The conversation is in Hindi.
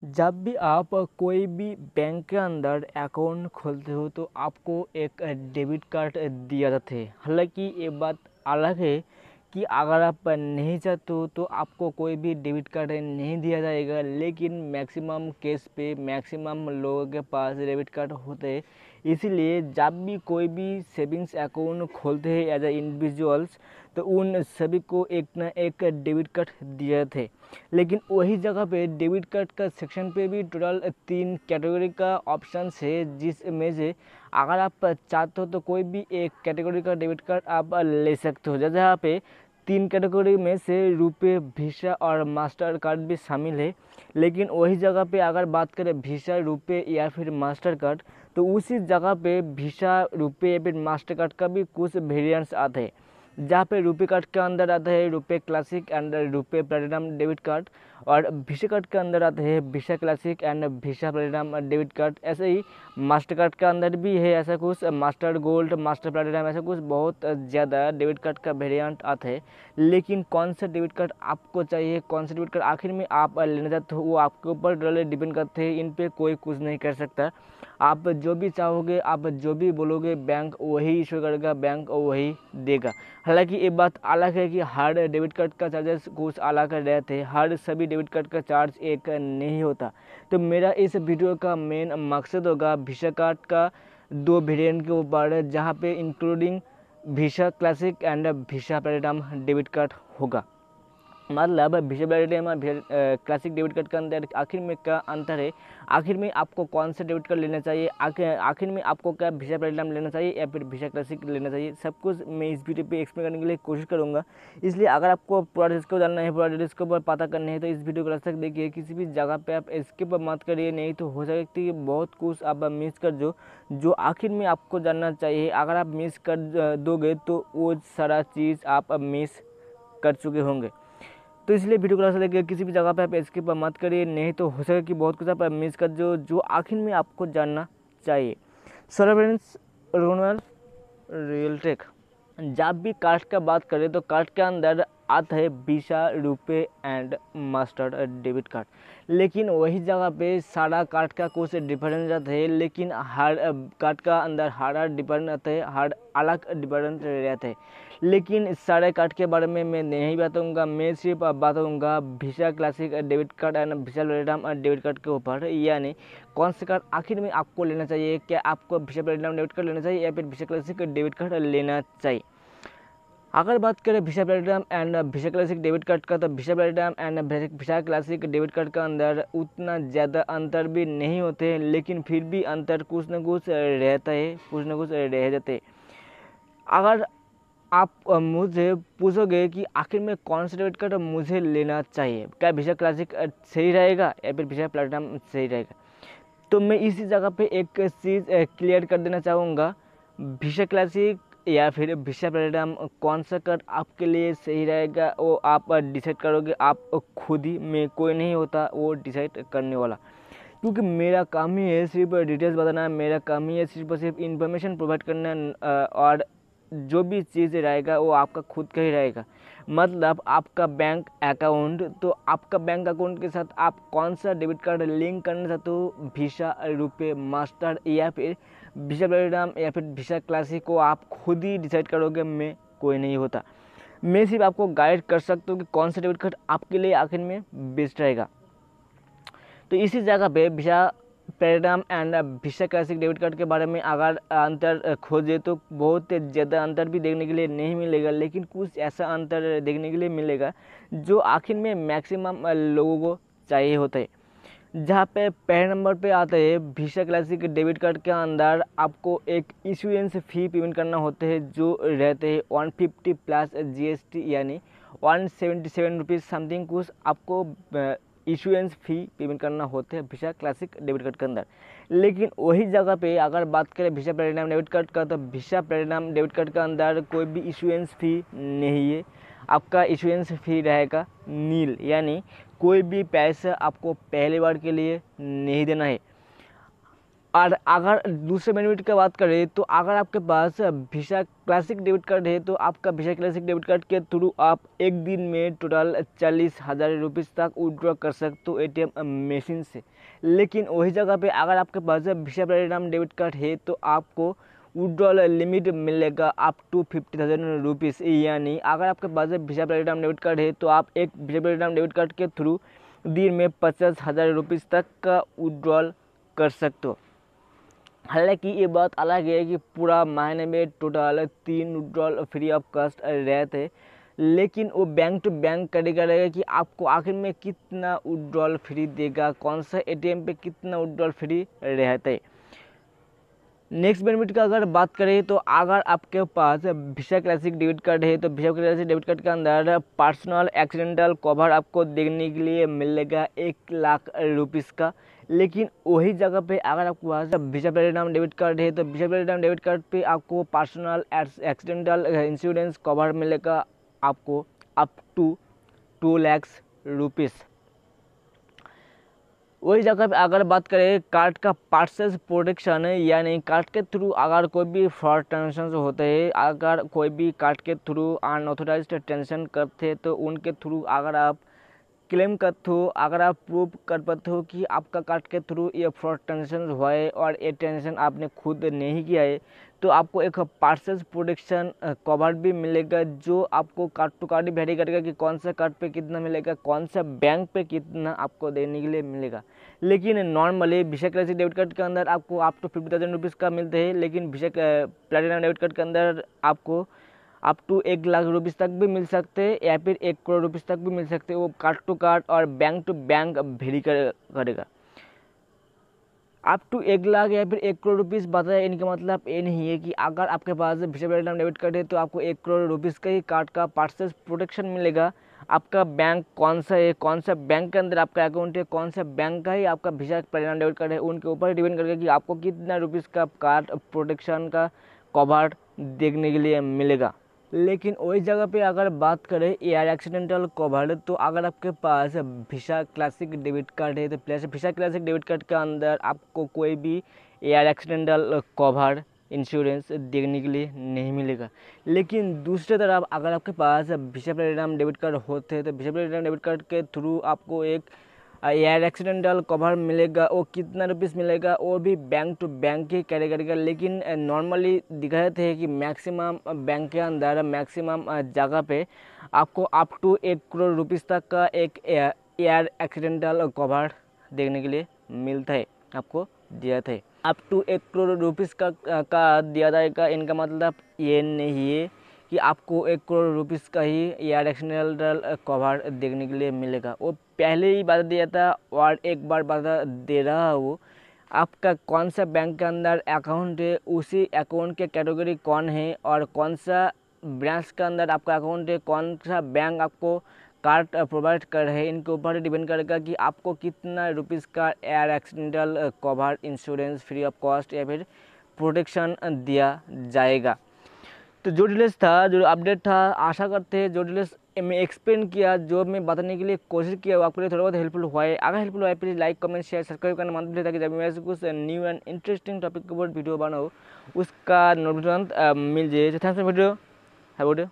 जब भी आप कोई भी बैंक के अंदर अकाउंट खोलते हो तो आपको एक डेबिट कार्ड दिया जाता है। हालांकि ये बात अलग है कि अगर आप नहीं चाहते हो तो आपको कोई भी डेबिट कार्ड नहीं दिया जाएगा, लेकिन मैक्सिमम केस पे मैक्सिमम लोगों के पास डेबिट कार्ड होते हैं। इसीलिए जब भी कोई भी सेविंग्स अकाउंट खोलते हैं एज ए इंडिविजुअल्स, तो उन सभी को एक ना एक डेबिट कार्ड दिए थे। लेकिन वही जगह पे डेबिट कार्ड का सेक्शन पे भी टोटल 3 कैटेगरी का ऑप्शन है, जिसमें से अगर आप चाहते हो तो कोई भी एक कैटेगरी का डेबिट कार्ड आप ले सकते हो। जैसे यहाँ पे 3 कैटेगरी में से रुपे, वीसा और मास्टर कार्ड भी शामिल है। लेकिन वही जगह पे अगर बात करें वीसा, रुपे या फिर मास्टर कार्ड, तो उसी जगह पे वीसा, रुपे या फिर मास्टर कार्ड का भी कुछ वेरिएंट्स आते हैं। जहाँ पे रुपे कार्ड के अंदर आता है RuPay classic and RuPay platinum debit card, और वीसा कार्ड के अंदर आता है visa classic and visa platinum debit card. ऐसे ही मास्टर कार्ड के अंदर भी है ऐसा कुछ, मास्टर गोल्ड, मास्टर प्लैटिनम, ऐसा कुछ बहुत ज़्यादा डेबिट कार्ड का वेरिएंट आता है। लेकिन कौन सा डेबिट कार्ड आपको चाहिए, कौन सा डेबिट कार्ड आखिर में आप लेना चाहते हो, वो आपके ऊपर डिपेंड करते हैं। इन पे कोई कुछ नहीं कर सकता। आप जो भी चाहोगे, आप जो भी बोलोगे, बैंक वही इशू करेगा, बैंक वही देगा। हालांकि ये बात अलग है कि हर डेबिट कार्ड का चार्जेस कुछ अलग रहते हैं, हर सभी डेबिट कार्ड का चार्ज एक नहीं होता। तो मेरा इस वीडियो का मेन मकसद होगा वीसा कार्ड का 2 वेरिएंट के ऊपर, जहाँ पे including visa classic and visa platinum debit card होगा। मतलब वीसा प्लैटिनम और क्लासिक डेबिट कार्ड के अंदर आखिर में क्या अंतर है, आखिर में आपको कौन सा डेबिट कार्ड लेना चाहिए, आखिर में आपको क्या वीसा प्लैटिनम लेना चाहिए या फिर वीसा क्लासिक लेना चाहिए, सब कुछ मैं इस वीडियो पे एक्सप्लेन करने के लिए कोशिश करूँगा। इसलिए अगर आपको पूरा डिटेल्स को जानना है, पूरा डिटेल्स को पता करना है, तो इस वीडियो को लास्ट तक देखिए। किसी भी जगह पे आप स्किप मत करिए, नहीं तो हो सकती है बहुत कुछ आप मिस कर जो आखिर में आपको जानना चाहिए। अगर आप मिस कर दोगे तो वो सारा चीज़ आप मिस कर चुके होंगे। तो इसलिए वीडियो को लास्ट तक देखिए, किसी भी जगह पे आप स्किप मत करिए, नहीं तो हो सके कि बहुत कुछ आप मिस कर जो आखिर में आपको जानना चाहिए। Sir friends, Ronal real take, जब भी कार्ड का बात करें तो कार्ड के अंदर आता है visa, RuPay and master debit card. लेकिन वही जगह पे सारा कार्ड का कुछ डिफरेंस रहता है, लेकिन हर कार्ड का अंदर हर डिफरेंट रहता है, हर अलग डिफरेंट रहता है। लेकिन इस सारे कार्ड के बारे में मैं नहीं बताऊंगा, मैं सिर्फ बताऊंगा visa classic debit card and visa platinum debit card के ऊपर। यानी कौन सा कार्ड आखिर में आपको लेना चाहिए, क्या आपको वीसा प्लैटिनम डेबिट कार्ड लेना चाहिए या फिर वीसा क्लासिक डेबिट कार्ड लेना चाहिए। अगर बात करें visa platinum and visa classic debit card का, तो visa platinum and visa classic debit card का अंदर उतना ज़्यादा अंतर भी नहीं होते हैं, लेकिन फिर भी अंतर कुछ न कुछ रहता है, कुछ न कुछ रह जाते हैं। अगर आप मुझे पूछोगे कि आखिर में कौन सा डेबिट कार्ड मुझे लेना चाहिए, क्या वीसा क्लासिक सही रहेगा या फिर वीसा प्लैटिनम सही रहेगा, तो मैं इसी जगह पे एक चीज़ क्लियर कर देना चाहूँगा। वीसा क्लासिक या फिर वीसा प्लैटिनम कौन सा कार्ड आपके लिए सही रहेगा वो आप डिसाइड करोगे, आप खुद ही, मैं कोई नहीं होता वो डिसाइड करने वाला। क्योंकि मेरा काम ही है सिर्फ डिटेल्स बताना, मेरा काम ही है सिर्फ और सिर्फ इन्फॉर्मेशन प्रोवाइड करना, और जो भी चीज़ रहेगा वो आपका खुद का ही रहेगा। मतलब आपका बैंक अकाउंट, तो आपका बैंक अकाउंट के साथ आप कौन सा डेबिट कार्ड लिंक करना चाहते हो, वीसा, रुपे, मास्टर या फिर वीसा प्लैटिनम या फिर वीसा क्लासिक, को आप खुद ही डिसाइड करोगे, मैं कोई नहीं होता। मैं सिर्फ आपको गाइड कर सकता हूँ कि कौन सा डेबिट कार्ड आपके लिए आखिर में बेस्ट रहेगा। तो इसी जगह पे visa platinum and visa classic debit card के बारे में अगर अंतर खोजे तो बहुत ज़्यादा अंतर भी देखने के लिए नहीं मिलेगा, लेकिन कुछ ऐसा अंतर देखने के लिए मिलेगा जो आखिर में मैक्सिमम लोगों को चाहिए होता है। जहाँ पे पहले नंबर पे आता है वीसा क्लासिक डेबिट कार्ड के अंदर आपको एक इशुएंस फ़ी पेमेंट करना होते हैं, जो रहते हैं 150 प्लस GST, यानी 177 रुपीज़ समथिंग कुछ आपको इशुएंस फ़ी पेमेंट करना होते हैं वीसा क्लासिक डेबिट कार्ड के अंदर। लेकिन वही जगह पे अगर बात करें वीसा प्लैटिनम डेबिट कार्ड का, तो वीसा प्लैटिनम डेबिट कार्ड के अंदर कोई भी इशुएंस फ़ी नहीं है, आपका इशुएंस फ़ी रहेगा नील, यानी कोई भी पैसा आपको पहली बार के लिए नहीं देना है। और अगर दूसरे बेनिफिट की बात करें तो अगर आपके पास वीज़ा क्लासिक डेबिट कार्ड है तो आपका वीज़ा क्लासिक डेबिट कार्ड के थ्रू आप एक दिन में टोटल 40,000 रुपीज़ तक विड्रॉ कर सकते हो ATM मशीन से। लेकिन वही जगह पे अगर आपके पास वीज़ा प्लैटिनम डेबिट कार्ड है तो आपको विड्रॉल लिमिट मिलेगा अप टू 50,000 रुपीज़। यानी अगर आपके पास वीज़ा प्लैटिनम डेबिट कार्ड है तो आप एक वीज़ा प्लैटिनम डेबिट कार्ड के थ्रू दिन में 50,000 रुपीज़ तक का विड्रॉल कर सकते हो। हालांकि ये बात अलग है कि पूरा महीने में total 3 withdrawal free of cost रहते, लेकिन वो बैंक टू बैंक करेगा रहेगा कि आपको आखिर में कितना विड्रॉल फ्री देगा, कौन सा ATM पे कितना विड्रॉल फ्री रहता है। नेक्स्ट बेनिफिट का अगर बात करें तो अगर आपके पास वीज़ा क्लासिक डेबिट कार्ड है तो वीज़ा क्लासिक डेबिट कार्ड के अंदर पर्सनल एक्सीडेंटल कवर आपको देखने के लिए मिलेगा 1,00,000 रुपीज़ का। लेकिन वही जगह पे अगर आपके पास वीज़ा प्लैटिनम डेबिट कार्ड है तो वीज़ा प्लैटिनम डेबिट कार्ड पे आपको पर्सनल एक्सीडेंटल इंश्योरेंस कवर मिलेगा आपको अप टू 2,00,000 रुपीज़। वही जगह पे अगर बात करें कार्ड का परचेज प्रोटेक्शन है, यानी कार्ड के थ्रू अगर कोई भी फ्रॉड ट्रांजेक्शन होते हैं, अगर कोई भी कार्ड के थ्रू अनऑथोराइज्ड ट्रांजेक्शन करते हैं तो उनके थ्रू अगर आप क्लेम करते हो, अगर आप प्रूव कर पाते हो कि आपका कार्ड के थ्रू ये फ्रॉड ट्रांजेक्शन हुआ है और ये ट्रांजेक्शन आपने खुद नहीं किया है, तो आपको एक परचेज प्रोटेक्शन कवर भी मिलेगा जो आपको कार्ड टू कार्ड वेरी करेगा कि कौन सा कार्ड पे कितना मिलेगा, कौन सा बैंक पे कितना आपको देने के लिए मिलेगा। लेकिन normally visa classic debit card के अंदर आपको अप टू 50,000 रुपीज़ का मिलते हैं, लेकिन वीज़ा प्लैटिनम डेबिट कार्ड के अंदर आपको अप टू 1,00,000 रुपीज़ तक भी मिल सकते हैं या फिर 1 करोड़ रुपीज़ तक भी मिल सकते हैं। वो कार्ड टू कार्ड और बैंक टू बैंक वेरी करेगा। अप टू 1,00,000 या फिर 1 करोड़ रुपीज़ बताया, इनका मतलब ये नहीं है कि अगर आपके पास वीज़ा प्लैटिनम डेबिट कार्ड है तो आपको 1 करोड़ रुपीज़ का ही कार्ड का परचेज प्रोटेक्शन मिलेगा। आपका बैंक कौन सा है, कौन सा बैंक के अंदर आपका अकाउंट है, कौन सा बैंक का ही आपका वीज़ा प्लैटिनम डेबिट कार्ड है, उनके ऊपर डिपेंड करेगा कि आपको कितना रुपीज़ का कार्ड प्रोटेक्शन का कवर देखने के लिए मिलेगा। लेकिन वही जगह पे अगर बात करें एयर एक्सीडेंटल कवर, तो अगर आपके पास वीज़ा क्लासिक डेबिट कार्ड है तो वीज़ा क्लासिक डेबिट कार्ड के अंदर आपको कोई भी एयर एक्सीडेंटल कवर इंश्योरेंस देखने के लिए नहीं मिलेगा। लेकिन दूसरी तरफ अगर आपके पास वीज़ा प्लैटिनम डेबिट कार्ड होते हैं तो वीज़ा प्लैटिनम डेबिट कार्ड के थ्रू आपको एक एयर एक्सीडेंटल कवर मिलेगा। वो कितना रुपीज़ मिलेगा वो भी बैंक टू बैंक ही कैरी करेगा। लेकिन नॉर्मली दिखाए थे कि मैक्सिमम बैंक के अंदर मैक्सिमम जगह पे आपको अप टू 1 करोड़ रुपीज़ तक का एक एयर एक्सीडेंटल कवर देखने के लिए मिलता है, आपको दिया था। अप टू 1 करोड़ रुपीज़ का दिया जाएगा, इनका मतलब ये नहीं है कि आपको 1 करोड़ रुपीज़ का ही एयर एक्सीडेंटल कवर देखने के लिए मिलेगा। वो पहले ही बता दिया था और एक बार बता दे रहा हूँ, आपका कौन सा बैंक के अंदर अकाउंट है, उसी अकाउंट के कैटेगरी कौन है और कौन सा ब्रांच के अंदर आपका अकाउंट है, कौन सा बैंक आपको कार्ड प्रोवाइड कर रहे हैं, इनके ऊपर डिपेंड करेगा कि आपको कितना रुपीज़ का air accidental cover insurance free of cost या फिर प्रोटेक्शन दिया जाएगा। तो जो डिटेल्स था, जो अपडेट था, आशा करते हैं जो डिटेल्स मैं एक्सप्लेन किया, जो मैं बताने के लिए कोशिश किया वो आपके लिए थोड़ा बहुत हेल्पफुल हुआ है। अगर हेल्पफुल हुआ है please like comment share subscribe करना मत भूलिए, ताकि जब मैं ऐसे कुछ न्यू एंड इंटरेस्टिंग टॉपिक के ऊपर वीडियो बनाऊँ उसका नोटिफिकेशन मिल जाए। Thanks for video, have a good day.